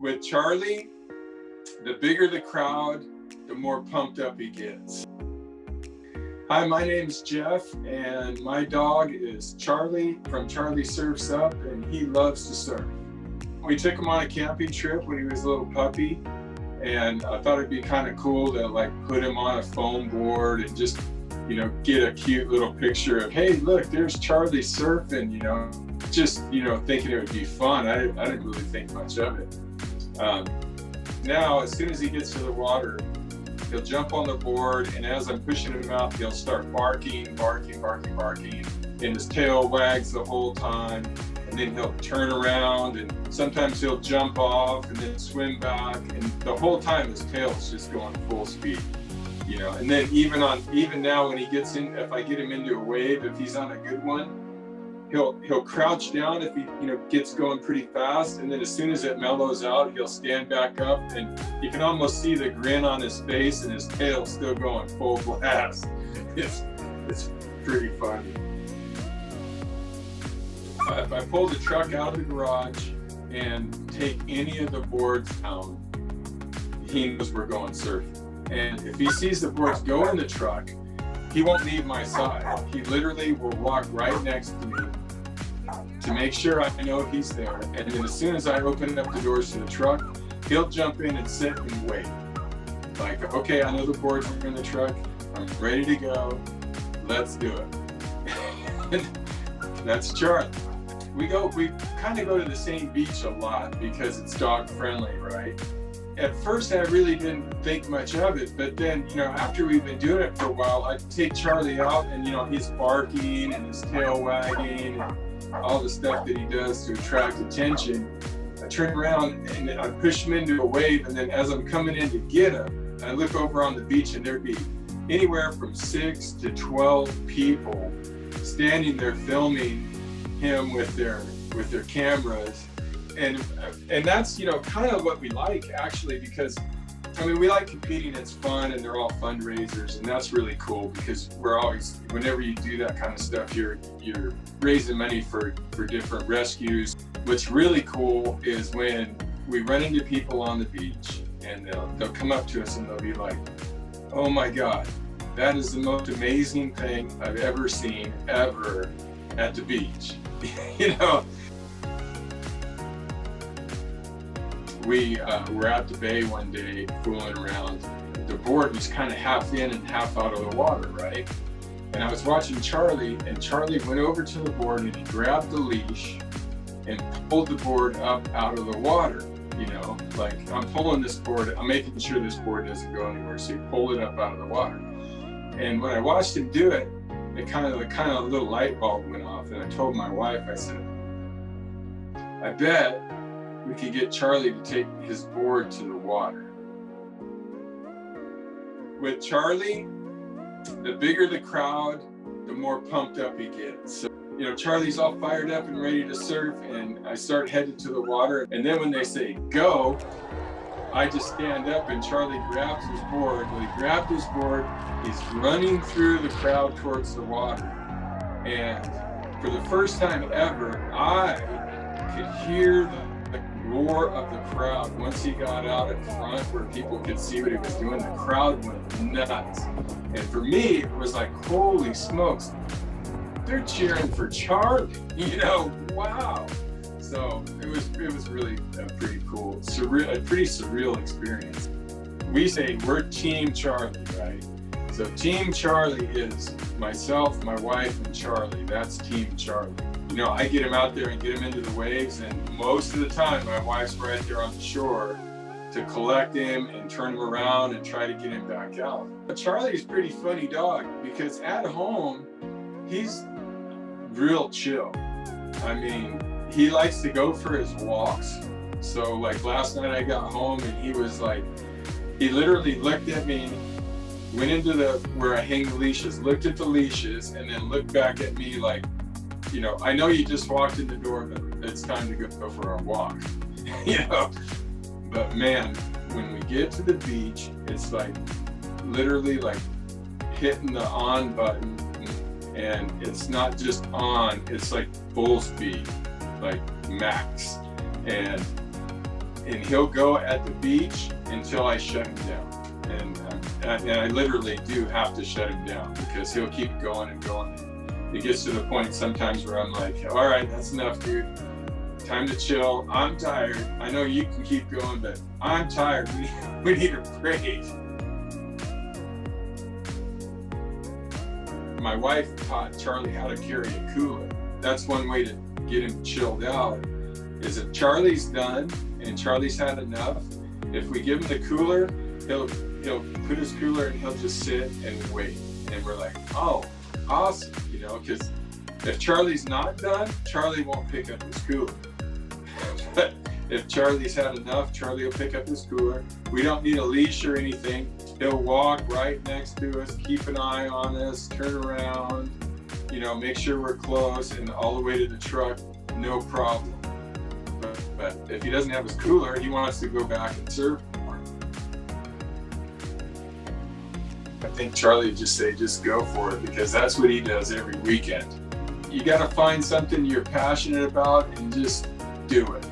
With Charlie, the bigger the crowd, the more pumped up he gets. Hi, my name's Jeff, and my dog is Charlie from Charlie Surfs Up, and he loves to surf. We took him on a camping trip when he was a little puppy, and I thought it'd be kind of cool to put him on a foam board and just, get a cute little picture of, hey, look, there's Charlie surfing, thinking it would be fun. I didn't really think much of it. Now, as soon as he gets to the water, he'll jump on the board, and as I'm pushing him out, he'll start barking, and his tail wags the whole time, and then he'll turn around, and sometimes he'll jump off and then swim back, and the whole time his tail's just going full speed, and then even now when he gets in, if I get him into a wave, if he's on a good one, he'll crouch down if he gets going pretty fast, and then as soon as it mellows out, he'll stand back up, and you can almost see the grin on his face, and his tail's still going full blast. It's pretty funny. If I pull the truck out of the garage and take any of the boards down, he knows we're going surfing. And if he sees the boards go in the truck, he won't leave my side. He literally will walk right next to me to make sure I know he's there. And then as soon as I open up the doors to the truck, he'll jump in and sit and wait. Okay, I know the boards are in the truck. I'm ready to go. Let's do it. That's Charlie. We kind of go to the same beach a lot because it's dog friendly, right? At first, I really didn't think much of it, but then, after we've been doing it for a while, I take Charlie out and, he's barking and his tail wagging and all the stuff that he does to attract attention. I turn around and I push him into a wave, and then as I'm coming in to get him, I look over on the beach and there'd be anywhere from 6 to 12 people standing there filming him with their cameras. And that's, kind of what we like, actually, because, we like competing, it's fun, and they're all fundraisers, and that's really cool because we're always, whenever you do that kind of stuff, you're raising money for different rescues. What's really cool is when we run into people on the beach, and they'll come up to us and they'll be like, oh my God, that is the most amazing thing I've ever seen, ever, at the beach. We were at the bay one day fooling around. The board was kind of half in and half out of the water, right? And I was watching Charlie, and Charlie went over to the board and he grabbed the leash and pulled the board up out of the water. I'm pulling this board, I'm making sure this board doesn't go anywhere, so he pulled it up out of the water. And when I watched him do it, the kind of little light bulb went off, and I told my wife, I said, I bet we could get Charlie to take his board to the water. With Charlie, the bigger the crowd, the more pumped up he gets. So, Charlie's all fired up and ready to surf, and I start headed to the water. And then when they say go, I just stand up and Charlie grabs his board. Well, he grabbed his board, he's running through the crowd towards the water. And for the first time ever, I could hear the roar of the crowd. Once he got out in front where people could see what he was doing, the crowd went nuts. And for me, it was like, holy smokes, they're cheering for Charlie, wow. So it was really a pretty cool, a pretty surreal experience. We say we're Team Charlie, right? So Team Charlie is myself, my wife, and Charlie. That's Team Charlie. I get him out there and get him into the waves, and most of the time my wife's right there on the shore to collect him and turn him around and try to get him back out. But Charlie's a pretty funny dog because at home, he's real chill. He likes to go for his walks. So last night I got home and he literally looked at me, went into where I hang the leashes, looked at the leashes, and then looked back at me like, I know you just walked in the door, but it's time to go for a walk. But man, when we get to the beach, it's literally hitting the on button, and it's not just on, it's full speed, max. And and he'll go at the beach until I shut him down. And I literally do have to shut him down because he'll keep going and going. It gets to the point sometimes where I'm like, all right, that's enough, dude. Time to chill. I'm tired. I know you can keep going, but I'm tired. We need a break. My wife taught Charlie how to carry a cooler. That's one way to get him chilled out, is if Charlie's done and Charlie's had enough, if we give him the cooler, he'll put his cooler and he'll just sit and wait. And we're like, oh, awesome, you know, because if Charlie's not done, Charlie won't pick up his cooler. But if Charlie's had enough, Charlie will pick up his cooler. We don't need a leash or anything. He'll walk right next to us, keep an eye on us, turn around, you know, make sure we're close, and all the way to the truck, no problem. But if he doesn't have his cooler, he wants to go back and surf more. I think Charlie would just say, just go for it, because that's what he does every weekend. You got to find something you're passionate about and just do it.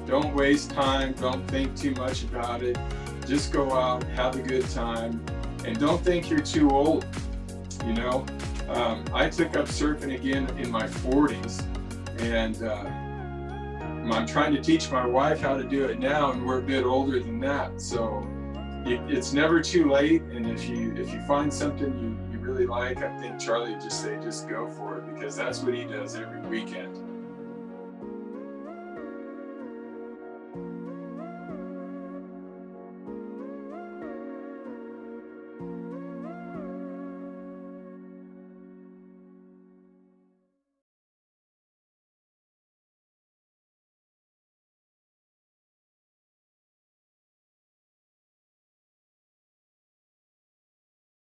Don't waste time. Don't think too much about it. Just go out, have a good time, and don't think you're too old. You know, I took up surfing again in my 40s, and I'm trying to teach my wife how to do it now, and we're a bit older than that. So it's never too late. And if you find something you really like, I think Charlie would just say, just go for it, because that's what he does every weekend.